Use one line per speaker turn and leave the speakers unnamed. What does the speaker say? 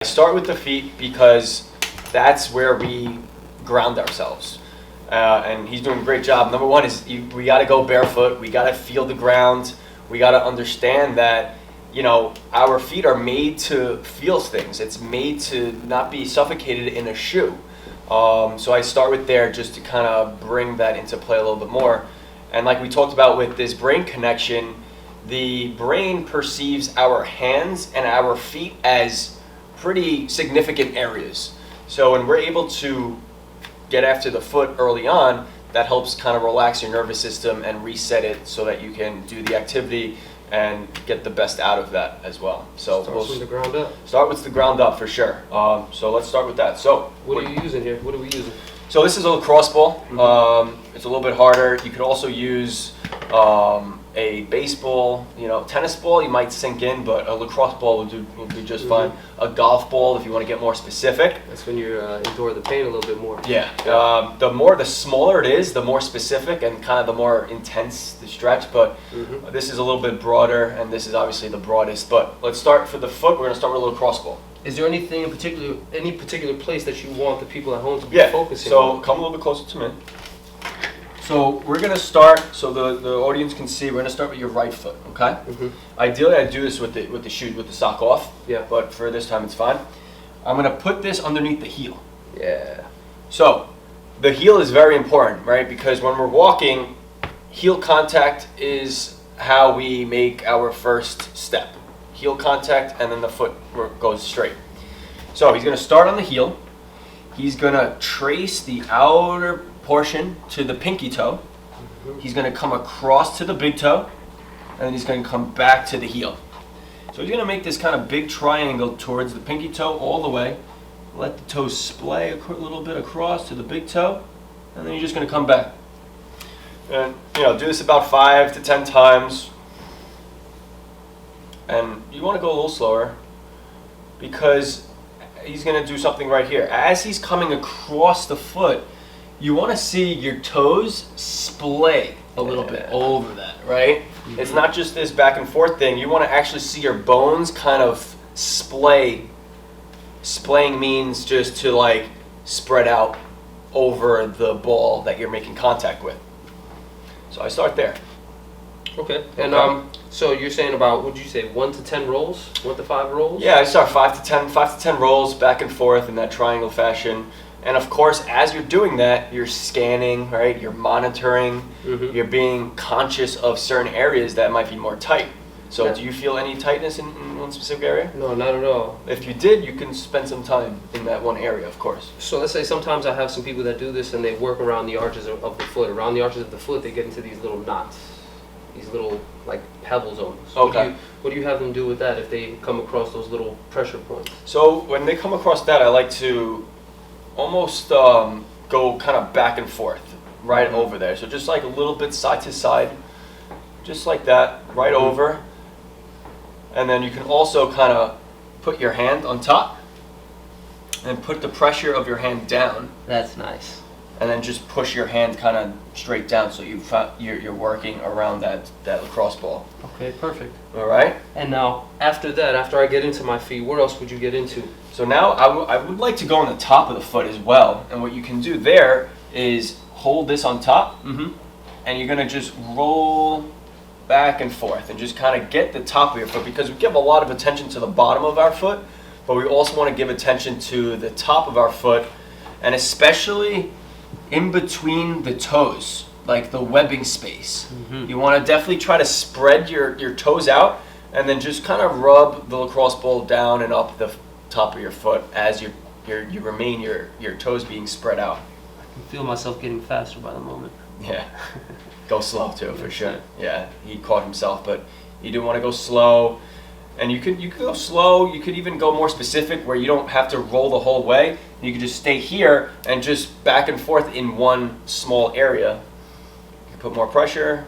I start with the feet because that's where we ground ourselves. And he's doing a great job. Number one is we got to go barefoot. We got to feel the ground. We got to understand that, our feet are made to feel things. It's made to not be suffocated in a shoe. So I start with there just to kind of bring that into play a little bit more. And like we talked about with this brain connection, the brain perceives our hands and our feet as pretty significant areas. So when we're able to get after the foot early on, that helps kind of relax your nervous system and reset it so that you can do the activity and get the best out of that as well. So
Start with the ground up.
Start with the ground up for sure. So let's start with that. So
what are you using here? What are we using?
So this is a lacrosse ball. It's a little bit harder. You could also use a baseball, tennis ball. You might sink in, but a lacrosse ball will do just fine. A golf ball if you want to get more specific.
That's when you endure the pain a little bit more.
Yeah. The smaller it is, the more specific and kind of the more intense the stretch. But this is a little bit broader, and this is obviously the broadest. But let's start for the foot. We're going to start with a lacrosse ball.
Is there anything in particular, any particular place that you want the people at home to be focusing
on?
on?
Come a little bit closer to me. So we're going to start, so the audience can see, we're going to start with your right foot, okay? Ideally, I do this with the shoe, with the sock off.
Yeah.
But for this time, it's fine. I'm going to put this underneath the heel.
Yeah.
So the heel is very important, right? Because when we're walking, heel contact is how we make our first step. Heel contact, and then the foot goes straight. So he's going to start on the heel. He's going to trace the outer portion to the pinky toe. He's going to come across to the big toe, and then he's going to come back to the heel. So he's going to make this kind of big triangle towards the pinky toe all the way. Let the toe splay a little bit across to the big toe, and then you're just going to come back. And do this about 5 to 10 times. And you want to go a little slower because he's going to do something right here. As he's coming across the foot, you want to see your toes splay a little bit over that, right? It's not just this back and forth thing. You want to actually see your bones kind of splay. Splaying means just to spread out over the ball that you're making contact with. So I start there.
Okay. And so you're saying about, what did you say, 1 to 10 rolls? 1 to 5 rolls?
Yeah, I start 5 to 10 rolls back and forth in that triangle fashion. And of course, as you're doing that, you're scanning, right? You're monitoring. You're being conscious of certain areas that might be more tight. So do you feel any tightness in one specific area?
No, not at all.
If you did, you can spend some time in that one area, of course.
So let's say sometimes I have some people that do this and they work around the arches of the foot. Around the arches of the foot, they get into these little knots. These little pebbles almost.
Okay.
What do you have them do with that if they come across those little pressure points?
So when they come across that, I like to almost go kind of back and forth right over there. So just a little bit side to side, just like that, right over. And then you can also kind of put your hand on top and put the pressure of your hand down.
That's nice.
And then just push your hand kind of straight down so you're working around that lacrosse ball.
Okay, perfect.
All right?
And now, after that, after I get into my feet, what else would you get into?
So now I would like to go on the top of the foot as well. And what you can do there is hold this on top, and you're going to just roll back and forth and just kind of get the top of your foot, because we give a lot of attention to the bottom of our foot, but we also want to give attention to the top of our foot, and especially in between the toes, like the webbing space. You want to definitely try to spread your toes out and then just kind of rub the lacrosse ball down and up the top of your foot as you remain your toes being spread out.
I can feel myself getting faster by the moment.
Yeah. Go slow too, for sure. Yeah, he caught himself, but you do want to go slow. And you could go slow. You could even go more specific where you don't have to roll the whole way. You could just stay here and just back and forth in one small area. You can put more pressure,